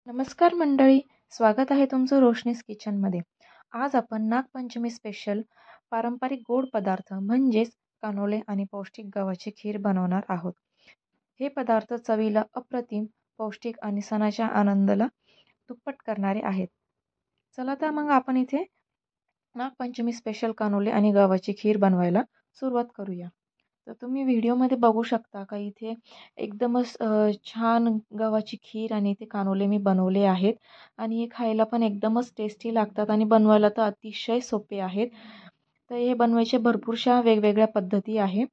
नमस्कार मंडळी, स्वागत आहे तुमचं रोशनीज किचनमध्ये। आज आपण नागपंचमी स्पेशल पारंपरिक गोड पदार्थ म्हणजेच कानोले आणि पौष्टिक गव्हाची खीर बनवणार आहोत। हे पदार्थ चवीला अप्रतिम, पौष्टिक आणि सणाच्या आनंदाला दुप्पट करणारे आहेत। चला तर मग आपण इथे नागपंचमी स्पेशल कानोले आणि गव्हाची खीर बनवायला सुरुवात करूया। तर तुम्ही व्हिडिओमध्ये बघू शकता का इथे एकदमच छान गव्हाची खीर आणि ते कानोले मी बनवले आहेत आणि हे खायला पण एकदमच टेस्टी लागतात आणि बनवायला तर अतिशय सोपे आहेत। तर हे बनवायचे भरपूरशा वेगवेगळ्या पद्धती आहे।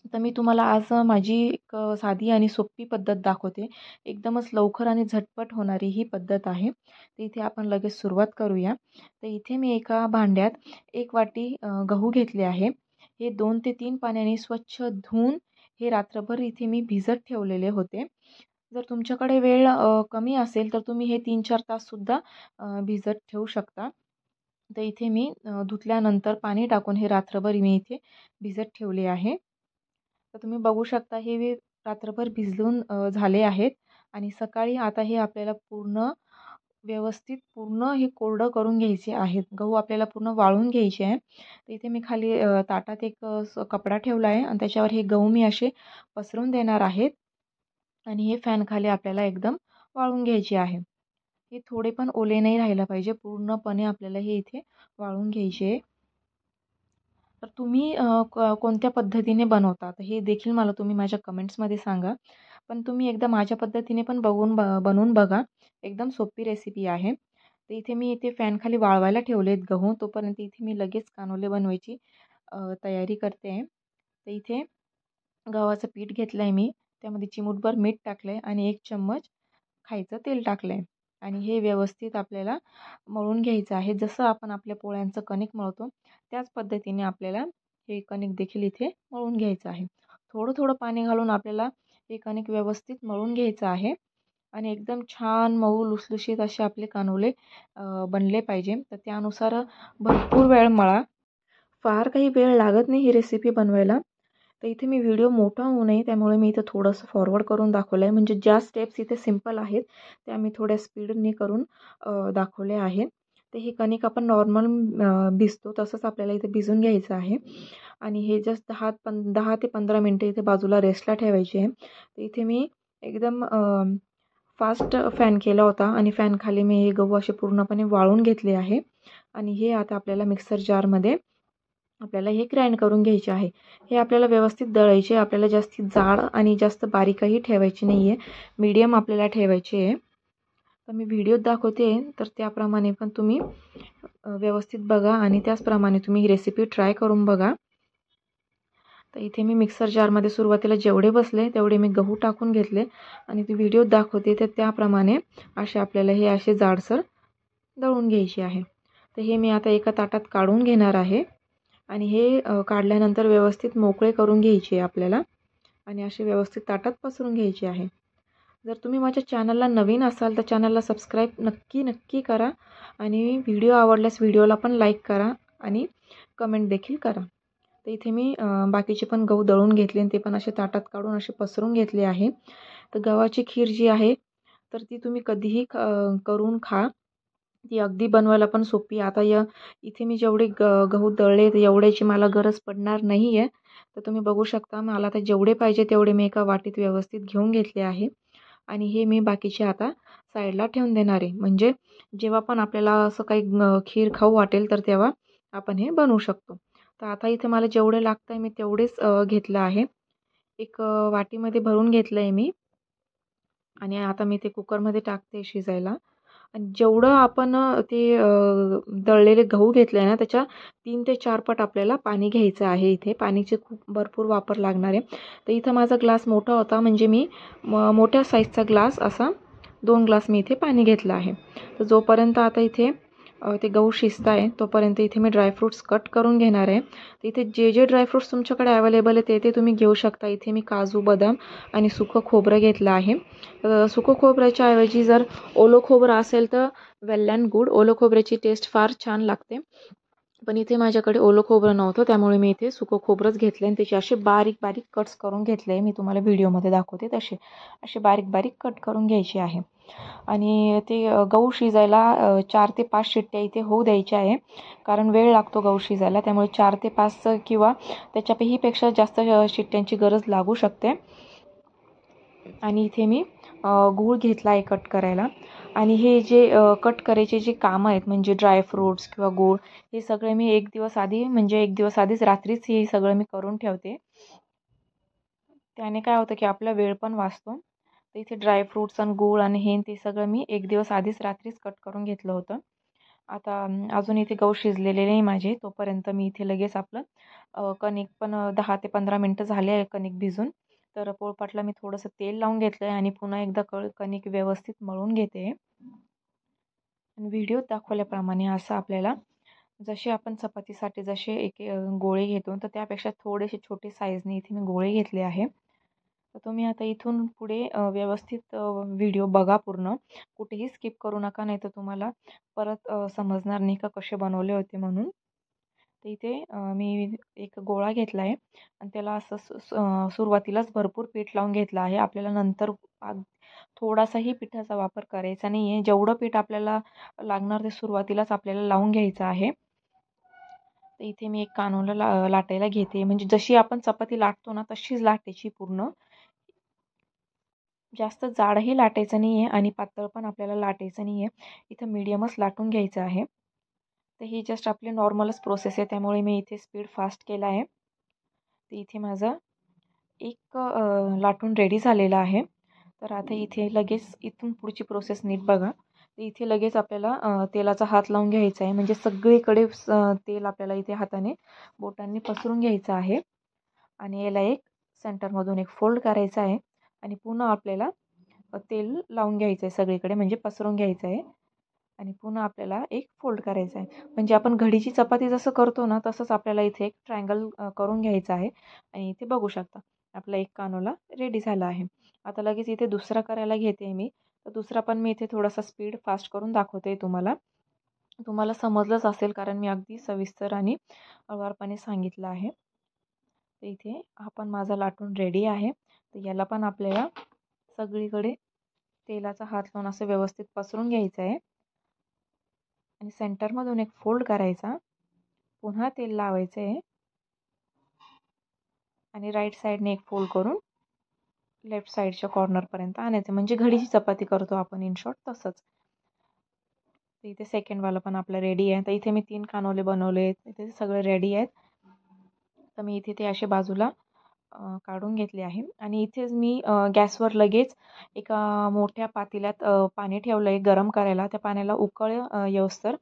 तर मी तुम्हाला आज माझी एक साधी आणि सोपी पद्धत दाखवते। एकदमच लवकर आणि झटपट होणारी ही पद्धत आहे। तर इथे आपण लगेच सुरुवात करूया। तर इथे मी एका भांड्यात 1 वाटी गहू घेतले आहे। हे 2 ते 3 पाण्याने स्वच्छ धुवून हे रात्रभर इथे मी भिजत ठेवलेले होते। जर तुमच्याकडे वेळ कमी असेल तर तुम्ही हे 3-4 तास सुद्धा भिजत ठेवू शकता। तर इथे मी धुतल्यानंतर पाणी टाकून हे रात्रभर मी इथे भिजत ठेवले आहे। तर तुम्ही बघू शकता हे रात्रभर भिजून झाले आहेत आणि सकाळी आता हे आपल्याला व्यवस्थित पूर्ण हे कोरडं करून घ्यायचे आहेत। गहू आपल्याला पूर्ण वाळून घ्यायचे आहे। तर इथे मी खाली ताटात एक कपडा ठेवला आहे आणि त्याच्यावर हे गहू मी असे पसरून देणार आहेत आणि हे फॅन खाली आपल्याला एकदम वाळून घ्यायचे आहे। हे थोडे पण ओले नाही राहायला पाहिजे, पूर्णपणे आपल्याला हे इथे वाळून घ्यायचे आहे। तर तुम्ही कोणत्या पद्धतीने बनवता तर हे देखील मला तुम्ही माझ्या कमेंट्समध्ये सांगा। पण तुम्ही एकदा माझ्या पद्धतीने पण बनवून बघा, एकदम सोपी रेसिपी आहे। तर इथे फॅन खाली वाळवायला ठेवलेत गहू, तोपर्यंत इथे मी लगेच कानोले बनवायची तयारी करते आहे। तर इथे गव्हाचं पीठ घेतलं आहे मी, त्यामध्ये चिमूटभर मीठ टाकलं आहे आणि 1 चम्मच खायचं तेल टाकलं आहे आणि हे व्यवस्थित आपल्याला मळून घ्यायचं आहे। जसं आपण आपल्या पोळ्यांचं कणिक मळतो त्याच पद्धतीने आपल्याला हे कणिक देखील इथे मळून घ्यायचं आहे। थोडं थोडं पाणी घालून आपल्याला हे कणिक व्यवस्थित मळून घ्यायचं आहे आणि एकदम छान मऊ लुसलुशीत असे आपले कानोले बनले पाहिजे। तर त्यानुसार भरपूर वेळ मळा, फार काही वेळ लागत नाही ही रेसिपी बनवायला। तर इथे मी व्हिडिओ मोठा होऊ नये त्यामुळे मी इथं थोडंसं फॉरवर्ड करून दाखवलं आहे, म्हणजे ज्या स्टेप्स इथे सिंपल आहेत त्या मी थोड्या स्पीडने करून दाखवले आहेत। तर हे कणिक आपण नॉर्मल भिजतो तसंच आपल्याला इथे भिजून घ्यायचं आहे आणि हे जस्ट 10 ते 15 मिनटं इथे बाजूला रेस्टला ठेवायचे आहे। तर इथे मी एकदम फास्ट फॅन केला होता आणि फॅन खाली मी हे गहू असे पूर्णपणे वाळून घेतले आहे आणि हे आता आपल्याला मिक्सर जारमध्ये आपल्याला हे ग्राइंड करून घ्यायचे आहे। हे आपल्याला व्यवस्थित दळायचे, आपल्याला जास्ती जाड आणि जास्त बारीकही ठेवायची नाही आहे, मीडियम आपल्याला ठेवायचे आहे। तर मी व्हिडिओत दाखवते तर त्याप्रमाणे पण तुम्ही व्यवस्थित बघा आणि त्याचप्रमाणे तुम्ही ही रेसिपी ट्राय करून बघा। तर इथे मी मिक्सर जारमध्ये सुरुवातीला जेवढे बसले तेवढे मी गहू टाकून घेतले आणि ते व्हिडिओत दाखवते तर त्याप्रमाणे आपल्याला हे असे जाडसर दळून घ्यायचे आहे। तर हे मी आता एका ताटात काढून घेणार आहे आणि हे काढल्यानंतर व्यवस्थित मोकळे करून घ्यायचे आपल्याला आणि असे व्यवस्थित ताटात पसरून घ्यायचे आहे। जर तुम्ही माझ्या चॅनलला नवीन असाल तर चॅनलला सबस्क्राईब नक्की करा आणि व्हिडिओ आवडल्यास व्हिडिओला पण लाईक करा आणि कमेंट देखील करा। तर इथे मी बाकीचे पण गहू दळून घेतले आणि ते पण असे ताटात काढून असे पसरून घेतले आहे। तर गव्हाची खीर जी आहे तर ती तुम्ही कधीही करून खा, ती अगदी बनवायला पण सोपी। आता इथे मी जेवढे गहू दळले एवढ्याची मला गरज पडणार नाही आहे। तर तुम्ही बघू शकता मला आता जेवढे पाहिजे तेवढे मी एका वाटीत व्यवस्थित घेऊन घेतले आहे आणि हे मी बाकीचे आता साईडला ठेवून देणार आहे, म्हणजे जेव्हा पण आपल्याला असं काही खीर खाऊ वाटेल तर तेव्हा आपण हे बनवू शकतो। तर आता इथे मला जेवढे लागतं आहे मी तेवढेच घेतलं आहे, एक वाटीमध्ये भरून घेतलं आहे मी आणि आता मी ते कुकरमध्ये टाकते शिजायला। आणि जेवढं आपण ते दळलेले गहू घेतले ना त्याच्या 3 ते 4 पट आपल्याला पाणी घ्यायचं आहे। इथे पाण्याचे खूप भरपूर वापर लागणार आहे। तर इथं माझा ग्लास मोठा होता, म्हणजे मी मोठ्या साईजचा ग्लास असा 2 ग्लास मी इथे पाणी घेतलं आहे। तर जोपर्यंत आता इथे ते गहू शिजत आहे तोपर्यंत इथे मी ड्रायफ्रूट्स कट करून घेणार आहे। तर इथे जे ड्रायफ्रूट्स तुमच्याकडे अवेलेबल आहे ते तुम्ही घेऊ शकता। इथे मी काजू, बदाम आणि सुकं खोबरं घेतलं आहे। सुकं खोबऱ्याच्या ऐवजी जर ओलं खोबरं असेल तर वेल अँड गुड, ओलं खोबऱ्याची टेस्ट फार छान लागते। पण इथे माझ्याकडे ओलं खोबरं नव्हतं त्यामुळे मी इथे सुकं खोबरंच घेतलं आणि त्याचे असे बारीक बारीक कट्स करून घेतले। मी तुम्हाला व्हिडिओमध्ये दाखवते तसे असे बारीक बारीक कट करून घ्यायचे आहे। आणि ते गहू शिजायला 4 ते 5 शिट्ट्या इथे होऊ द्यायच्या आहे, कारण वेळ लागतो गहू शिजायला. त्यामुळे 4 ते 5 किंवा त्याच्यापेक्षा जास्त शिट्ट्यांची गरज लागू शकते. आणि इथे मी गूळ घेतला आहे कट करायला. आणि हे जे कट करायचे जे कामं आहेत म्हणजे ड्रायफ्रूट्स किंवा गूळ, हे सगळे मी एक दिवस आधी म्हणजे एक दिवस आधीच रात्रीच हे सगळं मी करून ठेवते. त्याने काय होतं की आपला वेळ पण वाचतो. तर इथे ड्रायफ्रूट्स आणि गूळ आणि हे ते सगळं मी एक दिवस आधीच रात्रीच कट करून घेतलं होतं. आता अजून इथे गहू शिजलेले नाही माझे, तोपर्यंत मी इथे लगेच आपलं कणिक पण 10 ते 15 मिनटं झाले आहे कणिक भिजून. तर पोळपाटला मी थोडंसं तेल लावून घेतलं आहे आणि पुन्हा एकदा कणिक व्यवस्थित मळून घेते. आणि व्हिडिओत दाखवल्याप्रमाणे असं आपल्याला जसे आपण चपातीसाठी जसे एक गोळे घेतो, तर त्यापेक्षा थोडेसे छोटे साईजने इथे मी गोळे घेतले आहे. तर तुम्ही आता इथून पुढे व्यवस्थित व्हिडिओ बघा पूर्ण. कुठेही स्किप करू नका, नाही तर तुम्हाला परत समजणार नाही का कसे बनवले होते म्हणून. तर इथे मी एक गोळा घेतला आहे आणि त्याला असं सुरुवातीलाच भरपूर पीठ लावून घेतलं आहे. आपल्याला नंतर थोडासाही पिठाचा वापर करायचा नाही आहे. जेवढं पीठ आपल्याला लागणार ते सुरुवातीलाच आपल्याला लावून घ्यायचं आहे. तर इथे मी एक कानोला लाटायला घेते. म्हणजे जशी आपण चपाती लाटतो ना तशीच लाटायची पूर्ण. जास्त जाडही लाटायचं नाही आहे आणि पातळ पण आपल्याला लाटायचं नाही आहे. इथं मीडियमच लाटून घ्यायचं आहे. तर ही जस्ट आपली नॉर्मलच प्रोसेस आहे, त्यामुळे मी इथे स्पीड फास्ट केला आहे. तर इथे माझं एक लाटून रेडी झालेलं आहे. तर आता इथे लगेच इथून पुढची प्रोसेस नीट बघा. तर इथे लगेच आपल्याला तेलाचा हात लावून घ्यायचा आहे. म्हणजे सगळीकडे तेल आपल्याला इथे हाताने बोटांनी पसरून घ्यायचं आहे. आणि याला एक सेंटरमधून एक फोल्ड करायचा आहे आणि पुन्हा आपल्याला तेल लावून घ्यायचं आहे सगळीकडे, म्हणजे पसरून घ्यायचं आहे. आणि पुन्हा आपल्याला एक फोल्ड करायचा आहे. म्हणजे आपण घडीची चपाती जसं करतो ना तसंच आपल्याला इथे एक ट्रायंगल करून घ्यायचं आहे. आणि इथे बघू शकता आपला एक कानोला रेडी झाला आहे. आता लगेच इथे दुसरा करायला घेते मी. तर दुसरा पण मी इथे थोडासा स्पीड फास्ट करून दाखवते तुम्हाला. तुम्हाला समजलंच असेल, कारण मी अगदी सविस्तर आणि हळुवारपणे सांगितलं आहे. तर इथे हा पण माझा लाटून रेडी आहे. तर याला पण आपल्याला सगळीकडे तेलाचा हात लावून असं व्यवस्थित पसरून घ्यायचं आहे. आणि सेंटरमधून एक फोल्ड करायचा, पुन्हा तेल लावायचं आहे आणि राईट साईडने एक फोल्ड करून लेफ्ट साईडच्या कॉर्नरपर्यंत आणायचं. म्हणजे घडीची चपाती करतो आपण इन शॉर्ट तसंच. तर इथे सेकंडवाला पण आपलं रेडी आहे. तर इथे मी 3 कानोले बनवले आहेत. इथे सगळे रेडी आहेत. तर मी इथे ते असे बाजूला काढून घेतले आहे. आणि इथेच मी गॅसवर लगेच एका मोठ्या पातेल्यात पाणी ठेवलं आहे गरम करायला. त्या पाण्याला उकळ येऊस्तर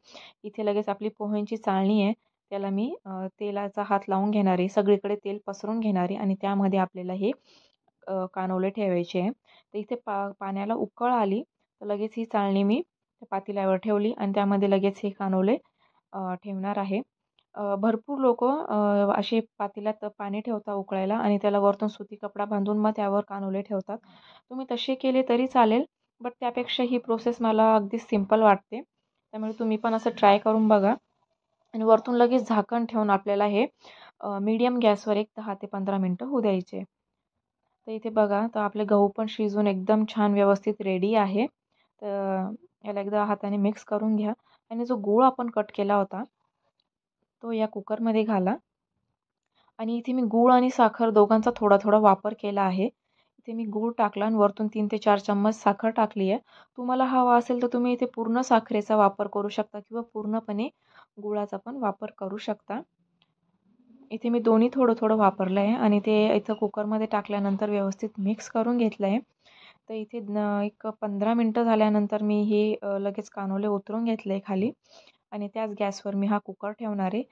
इथे लगेच आपली पोह्यांची चाळणी आहे, त्याला मी तेलाचा हात लावून घेणार आहे. सगळीकडे तेल पसरून घेणार आहे आणि त्यामध्ये आपल्याला हे कानोले ठेवायचे आहे. तर इथे पाण्याला उकळ आली तर लगेच ही चाळणी मी त्या पातेल्यावर ठेवली आणि त्यामध्ये लगेच हे कानोले ठेवणार आहे. भरपूर लोकं असे पातेल्यात पाणी ठेवतात उकळायला आणि त्याला वरतून सुती कपडा बांधून मग त्यावर कानोले ठेवतात. तुम्ही तसे केले तरी चालेल, बट त्यापेक्षा ही प्रोसेस मला अगदी सिंपल वाटते. त्यामुळे तुम्ही पण असं ट्राय करून बघा. आणि वरतून लगेच झाकण ठेवून आपल्याला हे मीडियम गॅसवर एक 10 ते 15 मिनटं होऊ द्यायचे. तर इथे बघा, तर आपले गहू पण शिजून एकदम छान व्यवस्थित रेडी आहे. तर याला एकदा हाताने मिक्स करून घ्या आणि जो गूळ आपण कट केला होता तो या कुकरमध्ये घाला. आणि इथे मी गूळ आणि साखर दोघांचा थोडा थोडा वापर केला आहे. इथे मी गूळ टाकला आणि वरतून 3 ते 4 चम्मच साखर टाकली आहे. तुम्हाला हवा असेल तर तुम्ही इथे पूर्ण साखरेचा वापर करू शकता किंवा पूर्णपणे गुळाचा पण वापर करू शकता. इथे मी दोन्ही थोडं थोडं वापरलं आहे आणि ते इथं कुकरमध्ये टाकल्यानंतर व्यवस्थित मिक्स करून घेतलं आहे. तर इथे एक 15 मिनटं झाल्यानंतर मी हे लगेच कानोले उतरून घेतले खाली आणि त्याच गॅसवर मी हा कुकर ठेवणार आहे.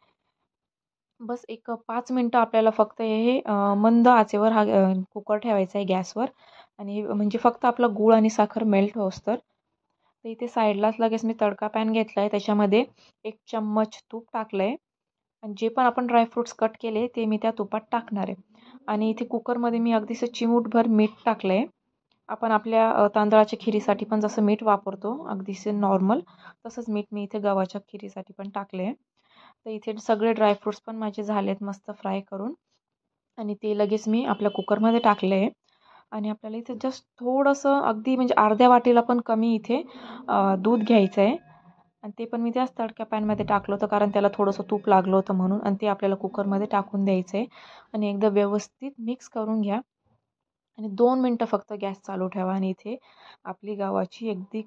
बस एक 5 मिनटं आपल्याला फक्त हे मंद आचेवर हा कुकर ठेवायचा आहे गॅसवर. आणि म्हणजे फक्त आपला गूळ आणि साखर मेल्ट होईस्तोवर. तर इथे साईडलाच लगेच मी तडका पॅन घेतला आहे. त्याच्यामध्ये 1 चम्मच तूप टाकलं आहे आणि जे पण आपण ड्रायफ्रूट्स कट केले ते मी त्या तुपात टाकणार आहे. आणि इथे कुकरमध्ये मी अगदीसं चिमूटभर मीठ टाकलं आहे. आपण आपल्या तांदळाच्या खिरीसाठी पण जसं मीठ वापरतो अगदीसं नॉर्मल, तसंच मीठ मी इथे गव्हाच्या खिरीसाठी पण टाकले आहे. तर इथे सगळे ड्रायफ्रूट्स पण माझे झालेत मस्त फ्राय करून आणि ते लगेच मी आपल्या कुकरमध्ये टाकले आहे. आणि आपल्याला इथे जस्ट थोडंसं अगदी म्हणजे अर्ध्या वाटीला पण कमी इथे दूध घ्यायचं आहे. आणि ते पण मी त्याच तडक्या पॅनमध्ये टाकलं होतं, कारण त्याला थोडंसं तूप लागलं होतं म्हणून. आणि ते आपल्याला कुकरमध्ये टाकून द्यायचं आहे आणि एकदा व्यवस्थित मिक्स करून घ्या आणि 2 मिनटं फक्त गॅस चालू ठेवा. आणि इथे आपली गव्हाची अगदी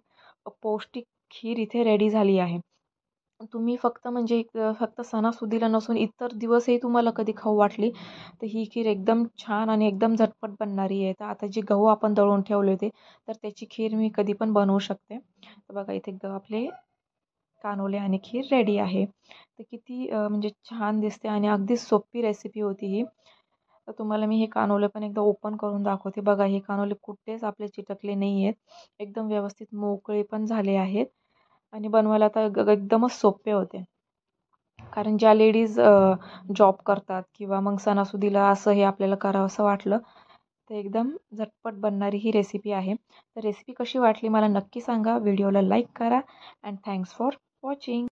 पौष्टिक खीर इथे रेडी झाली आहे. तुम्ही फक्त म्हणजे फक्त सणासुदीला नसून इतर दिवसही तुम्हाला कधी खाऊ वाटली तर ही खीर एकदम छान आणि एकदम झटपट बनणारी आहे. तर आता जे गहू आपण दळून ठेवले होते तर त्याची खीर मी कधी पण बनवू शकते. तर बघा इथे आपले कानोले आणि खीर रेडी आहे. तर किती म्हणजे छान दिसते आणि अगदी सोपी रेसिपी होती ही. तर तुम्हाला मी हे कानोले पण एकदा ओपन करून दाखवते. बघा हे कानोले कुठेच आपले चिटकले नाही आहेत. एकदम व्यवस्थित मोकळे पण झाले आहेत आणि बनवायला तर एकदमच सोपे होते. कारण ज्या लेडीज जॉब करतात किंवा मग सणासुदीला असं हे आपल्याला करावंसं वाटलं तर एकदम झटपट बनणारी ही रेसिपी आहे. तर रेसिपी कशी वाटली मला नक्की सांगा. व्हिडिओला लाईक करा अँड थँक्स फॉर वॉचिंग.